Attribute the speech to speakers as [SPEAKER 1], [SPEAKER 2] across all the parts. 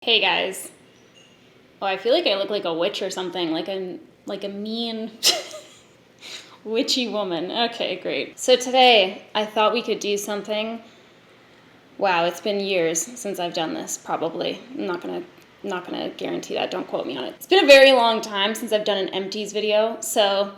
[SPEAKER 1] Hey guys. Oh, I feel like I look like a witch or something, like a mean witchy woman. Okay, great. So today I thought we could do something. Wow, it's been years since I've done this, probably. I'm not gonna guarantee that, don't quote me on it. It's been a very long time since I've done an empties video, so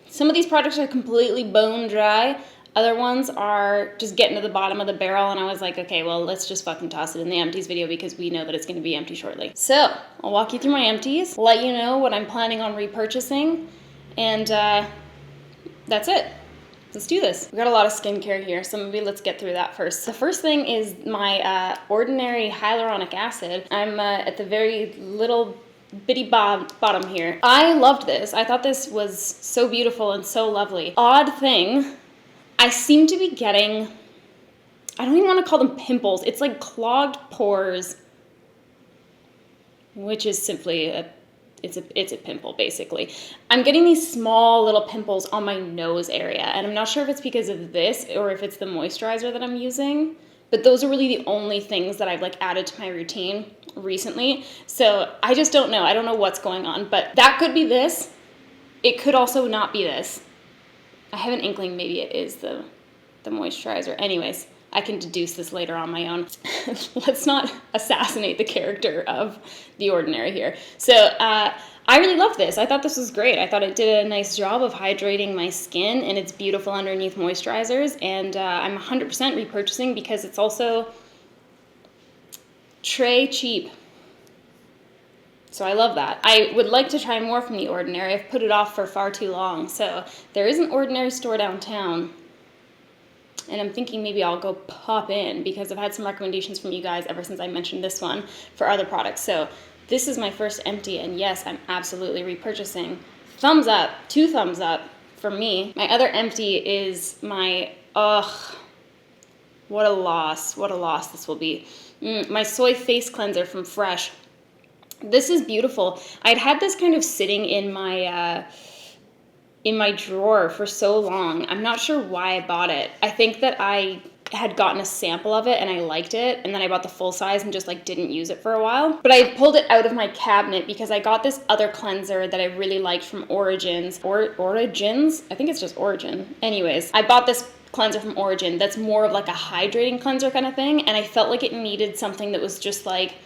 [SPEAKER 1] some of these products are completely bone dry. Other ones are just getting to the bottom of the barrel, and I was like, okay, well, let's just fucking toss it in the empties video because we know that it's going to be empty shortly. So I'll walk you through my empties, let you know what I'm planning on repurchasing, and that's it. Let's do this. We got a lot of skincare here, so maybe let's get through that first. The first thing is my ordinary hyaluronic acid. I'm at the very little bitty bottom here. I loved this. I thought this was so beautiful and so lovely. Odd thing, I seem to be getting, I don't even want to call them pimples. It's like clogged pores, which is simply it's a pimple basically. I'm getting these small little pimples on my nose area, and I'm not sure if it's because of this or if it's the moisturizer that I'm using, but those are really the only things that I've like added to my routine recently. So I just don't know. I don't know what's going on, but that could be this. It could also not be this. I have an inkling maybe it is the moisturizer. Anyways, I can deduce this later on my own. Let's not assassinate the character of The Ordinary here. So I really loved this. I thought this was great. I thought it did a nice job of hydrating my skin, and it's beautiful underneath moisturizers. And I'm 100% repurchasing because it's also tray cheap. So I love that. I would like to try more from The Ordinary. I've put it off for far too long. So there is an Ordinary store downtown, and I'm thinking maybe I'll go pop in because I've had some recommendations from you guys ever since I mentioned this one for other products. So this is my first empty, and yes, I'm absolutely repurchasing. Thumbs up, 2 thumbs up for me. My other empty is my, what a loss this will be. My Soy Face Cleanser from Fresh. This is beautiful. I'd had this kind of sitting in my drawer for so long. I'm not sure why I bought it. I think that I had gotten a sample of it and I liked it, and then I bought the full size and just like didn't use it for a while. But I pulled it out of my cabinet because I got this other cleanser that I really liked from Origins. Origins? I think it's just Origin. Anyways, I bought this cleanser from Origin that's more of like a hydrating cleanser kind of thing, and I felt like it needed something that was just like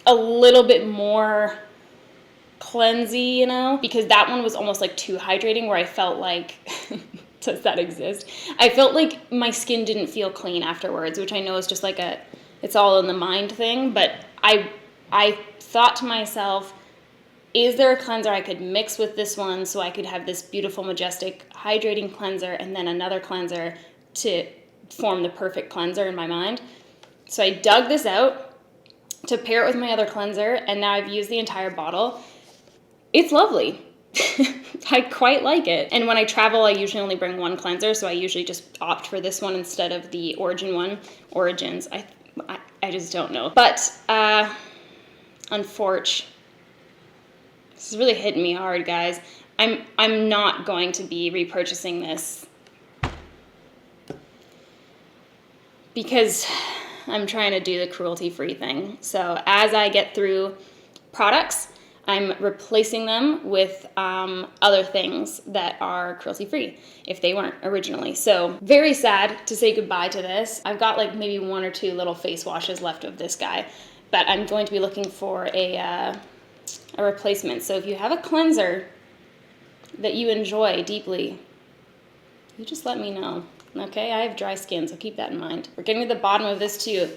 [SPEAKER 1] a little bit more cleansy, you know, because that one was almost like too hydrating, where I felt like, does that exist? I felt like my skin didn't feel clean afterwards, which I know is just like it's all in the mind thing, but I thought to myself, is there a cleanser I could mix with this one so I could have this beautiful, majestic, hydrating cleanser and then another cleanser to form the perfect cleanser in my mind? So I dug this out to pair it with my other cleanser, and now I've used the entire bottle. It's lovely. I quite like it. And when I travel, I usually only bring one cleanser, so I usually just opt for this one instead of the Origin one. Origins, I just don't know. But, unfortunately, this is really hitting me hard, guys. I'm not going to be repurchasing this because I'm trying to do the cruelty-free thing. So as I get through products, I'm replacing them with other things that are cruelty-free if they weren't originally. So very sad to say goodbye to this. I've got like maybe 1 or 2 little face washes left of this guy, but I'm going to be looking for a replacement. So if you have a cleanser that you enjoy deeply, you just let me know. Okay, I have dry skin, so keep that in mind. We're getting to the bottom of this too.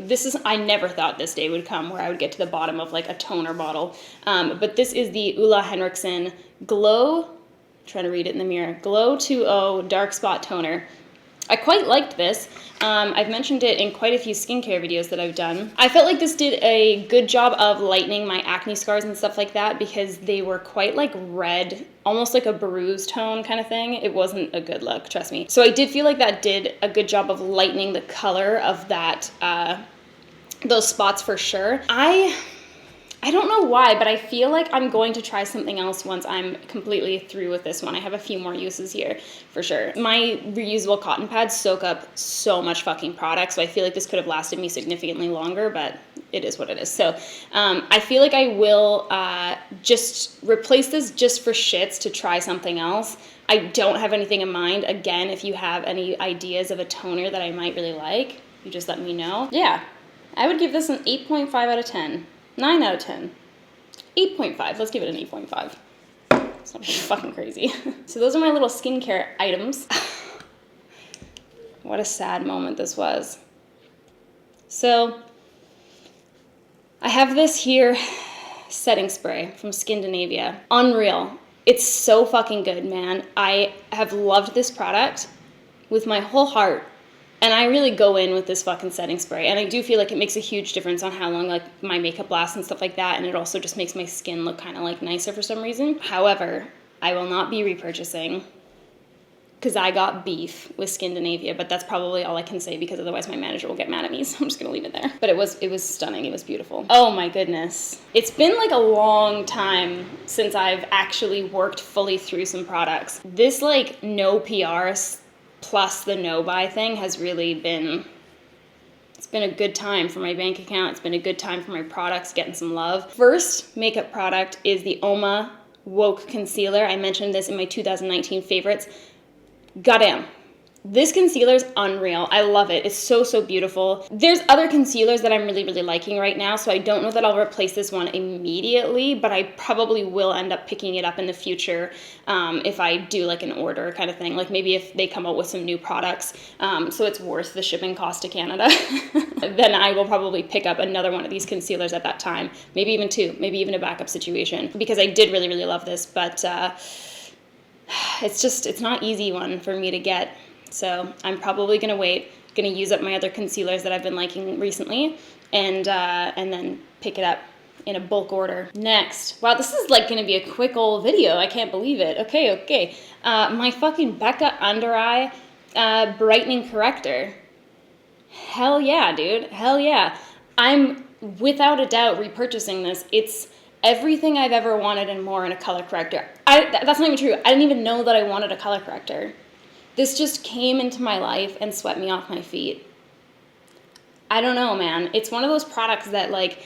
[SPEAKER 1] I never thought this day would come where I would get to the bottom of like a toner bottle. But this is the Eula Henriksen Glow, I'm trying to read it in the mirror, Glow 2.0 Dark Spot Toner. I quite liked this. I've mentioned it in quite a few skincare videos that I've done. I felt like this did a good job of lightening my acne scars and stuff like that because they were quite like red, almost like a bruise tone kind of thing. It wasn't a good look, trust me. So I did feel like that did a good job of lightening the color of that, those spots for sure. I I don't know why, but I feel like I'm going to try something else once I'm completely through with this one. I have a few more uses here for sure. My reusable cotton pads soak up so much fucking product, so I feel like this could have lasted me significantly longer, but it is what it is. So I feel like I will just replace this just for shits to try something else. I don't have anything in mind. Again, if you have any ideas of a toner that I might really like, you just let me know. Yeah, I would give this an 8.5 out of 10. 9 out of 10. 8.5. Let's give it an 8.5. It's not fucking crazy. So those are my little skincare items. What a sad moment this was. So I have this here setting spray from Skindinavia. Unreal. It's so fucking good, man. I have loved this product with my whole heart. And I really go in with this fucking setting spray. And I do feel like it makes a huge difference on how long like my makeup lasts and stuff like that. And it also just makes my skin look kind of like nicer for some reason. However, I will not be repurchasing because I got beef with Skindinavia. But that's probably all I can say because otherwise my manager will get mad at me. So I'm just going to leave it there. But it was stunning. It was beautiful. Oh my goodness. It's been like a long time since I've actually worked fully through some products. This like no PR plus the no buy thing has really been, it's been a good time for my bank account. It's been a good time for my products getting some love. First makeup product is the Oma Woke Concealer. I mentioned this in my 2019 favorites. Goddamn. This concealer is unreal. I love it. It's so, so beautiful. There's other concealers that I'm really, really liking right now, so I don't know that I'll replace this one immediately, but I probably will end up picking it up in the future if I do like an order kind of thing, like maybe if they come out with some new products, so it's worth the shipping cost to Canada, then I will probably pick up another one of these concealers at that time, maybe even two, maybe even a backup situation, because I did really, really love this, but it's not easy one for me to get. So I'm probably going to wait, going to use up my other concealers that I've been liking recently, and then pick it up in a bulk order. Next. Wow, this is like going to be a quick old video. I can't believe it. Okay. My fucking Becca Under Eye Brightening Corrector. Hell yeah, dude. Hell yeah. I'm without a doubt repurchasing this. It's everything I've ever wanted and more in a color corrector. That's not even true. I didn't even know that I wanted a color corrector. This just came into my life and swept me off my feet. I don't know, man. It's one of those products that, like,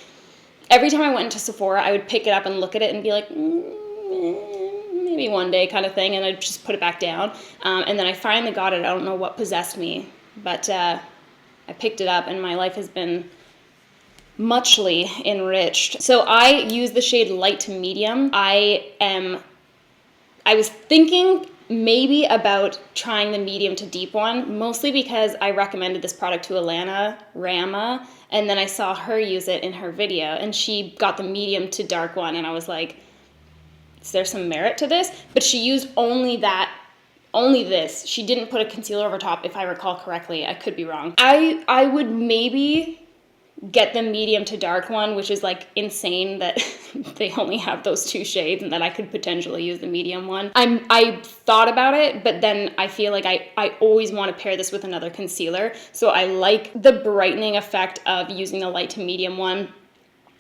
[SPEAKER 1] every time I went into Sephora, I would pick it up and look at it and be like, maybe one day kind of thing, and I'd just put it back down. And then I finally got it. I don't know what possessed me, but I picked it up, and my life has been muchly enriched. So I use the shade light to medium. I was thinking maybe about trying the medium to deep one, mostly because I recommended this product to Alana Rama, and then I saw her use it in her video, and she got the medium to dark one, and I was like, is there some merit to this? But she used only this. She didn't put a concealer over top, if I recall correctly. I could be wrong. I would maybe get the medium to dark one, which is like insane that they only have those two shades and that I could potentially use the medium one. I thought about it, but then I feel like I always want to pair this with another concealer. So I like the brightening effect of using the light to medium one.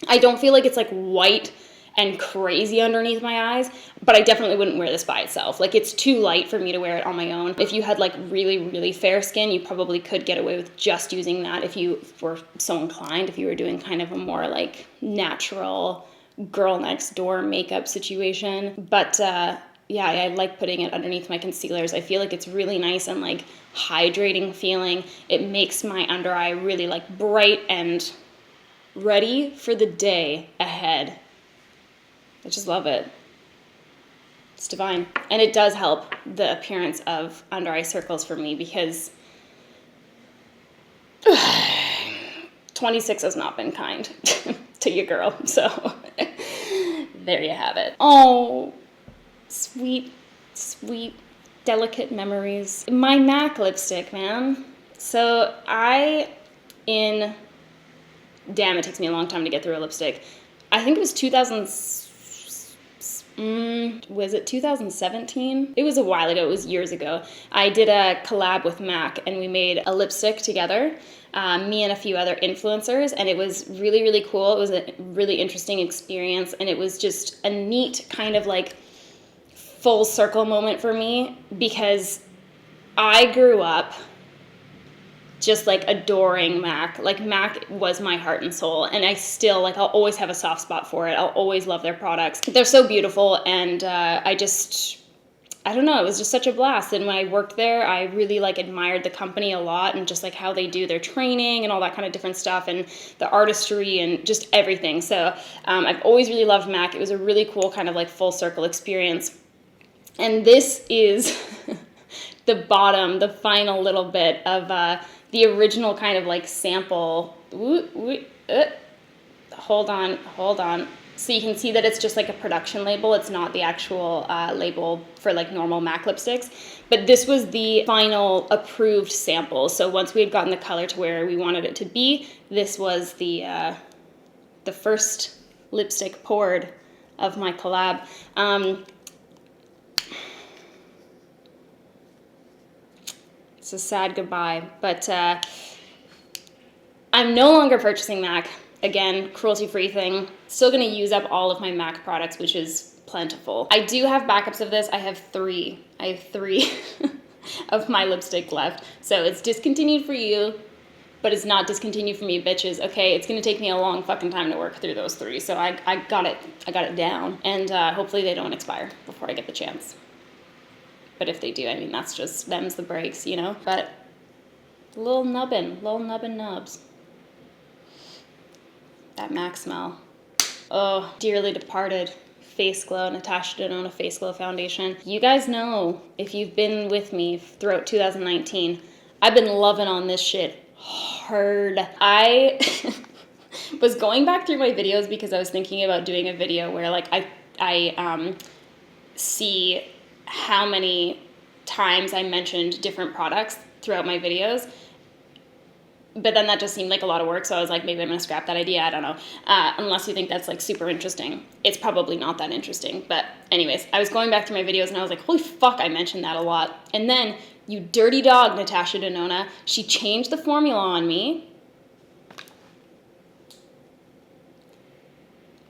[SPEAKER 1] I don't feel like it's like white and crazy underneath my eyes, but I definitely wouldn't wear this by itself. Like, it's too light for me to wear it on my own. If you had like really, really fair skin, you probably could get away with just using that if you were so inclined, if you were doing kind of a more like natural girl next door makeup situation. But yeah, I like putting it underneath my concealers. I feel like it's really nice and like hydrating feeling. It makes my under eye really like bright and ready for the day ahead. I just love it. It's divine. And it does help the appearance of under eye circles for me because 26 has not been kind to your girl. So there you have it. Oh, sweet, sweet, delicate memories. My MAC lipstick, man. So damn, it takes me a long time to get through a lipstick. I think it was 2017? It was a while ago. It was years ago. I did a collab with MAC, and we made a lipstick together. me and a few other influencers, and it was really, really cool. It was a really interesting experience, and it was just a neat kind of like full circle moment for me, because I grew up just like adoring MAC. Like MAC was my heart and soul, and I still, like, I'll always have a soft spot for it. I'll always love their products. They're so beautiful, and I don't know, it was just such a blast. And when I worked there, I really like admired the company a lot, and just like how they do their training and all that kind of different stuff, and the artistry and just everything. So I've always really loved MAC. It was a really cool kind of like full circle experience. And this is the bottom, the final little bit of the original kind of like sample. Hold on. So you can see that it's just like a production label. It's not the actual label for like normal MAC lipsticks. But this was the final approved sample. So once we had gotten the color to where we wanted it to be, this was the first lipstick poured of my collab. It's a sad goodbye, but I'm no longer purchasing MAC. Again, cruelty-free thing. Still gonna use up all of my MAC products, which is plentiful. I do have backups of this. I have three of my lipstick left. So it's discontinued for you, but it's not discontinued for me, bitches. Okay, it's gonna take me a long fucking time to work through those three. So I got it down, and hopefully they don't expire before I get the chance. But if they do, I mean, that's just, them's the breaks, you know? But little nubbin nubs. That MAC smell. Oh, dearly departed Face Glow, Natasha Denona Face Glow Foundation. You guys know, if you've been with me throughout 2019, I've been loving on this shit hard. I was going back through my videos because I was thinking about doing a video where like I see how many times I mentioned different products throughout my videos. But then that just seemed like a lot of work, so I was like, maybe I'm gonna scrap that idea, I don't know. Unless you think that's like super interesting. It's probably not that interesting, but anyways, I was going back through my videos and I was like, holy fuck, I mentioned that a lot. And then, you dirty dog, Natasha Denona, she changed the formula on me.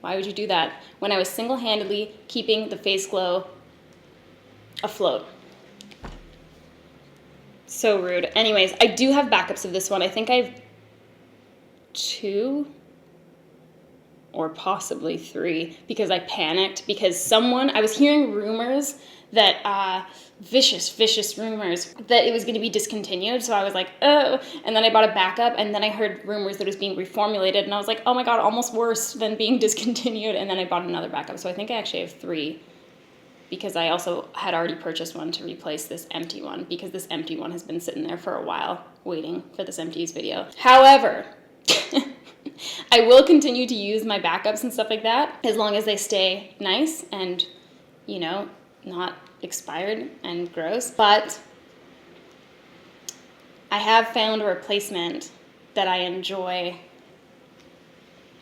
[SPEAKER 1] Why would you do that? When I was single-handedly keeping the Face Glow afloat. So rude. Anyways, I do have backups of this one. I think I have 2 or possibly 3 because I panicked because I was hearing rumors that, vicious rumors that it was going to be discontinued. So I was like, oh, and then I bought a backup, and then I heard rumors that it was being reformulated, and I was like, oh my God, almost worse than being discontinued. And then I bought another backup. So I think I actually have 3. Because I also had already purchased one to replace this empty one, because this empty one has been sitting there for a while waiting for this empties video. However, I will continue to use my backups and stuff like that as long as they stay nice and, you know, not expired and gross. But I have found a replacement that I enjoy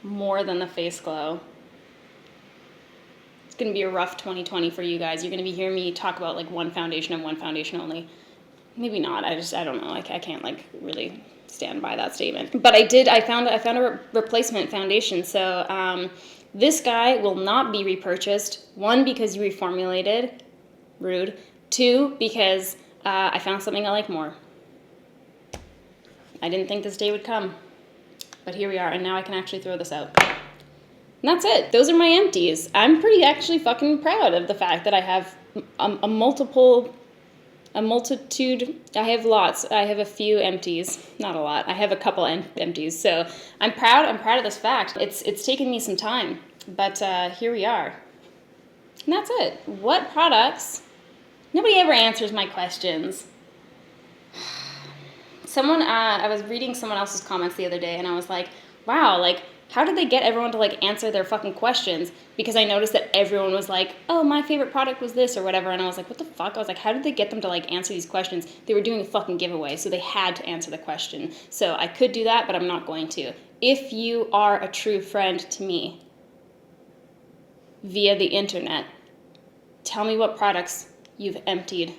[SPEAKER 1] more than the Face Glow. It's going to be a rough 2020 for you guys. You're going to be hearing me talk about like one foundation and one foundation only. Maybe not. I don't know. Like I can't like really stand by that statement. But I found a replacement foundation. So this guy will not be repurchased. 1, because you reformulated. Rude. 2, because I found something I like more. I didn't think this day would come. But here we are, and now I can actually throw this out. And that's it. Those are my empties. I'm pretty actually fucking proud of the fact that I have a multitude. I have lots. I have a few empties. Not a lot. I have a couple empties. So I'm proud of this fact. It's taken me some time, but here we are. And that's it. What products? Nobody ever answers my questions. I was reading someone else's comments the other day, and I was like, wow, like, how did they get everyone to like answer their fucking questions? Because I noticed that everyone was like, oh, my favorite product was this or whatever. And I was like, what the fuck? I was like, how did they get them to like answer these questions? They were doing a fucking giveaway, so they had to answer the question. So I could do that, but I'm not going to. If you are a true friend to me via the internet, tell me what products you've emptied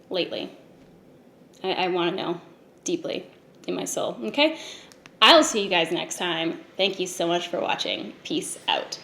[SPEAKER 1] lately. I want to know deeply. in my soul, okay? I will see you guys next time. Thank you so much for watching. Peace out.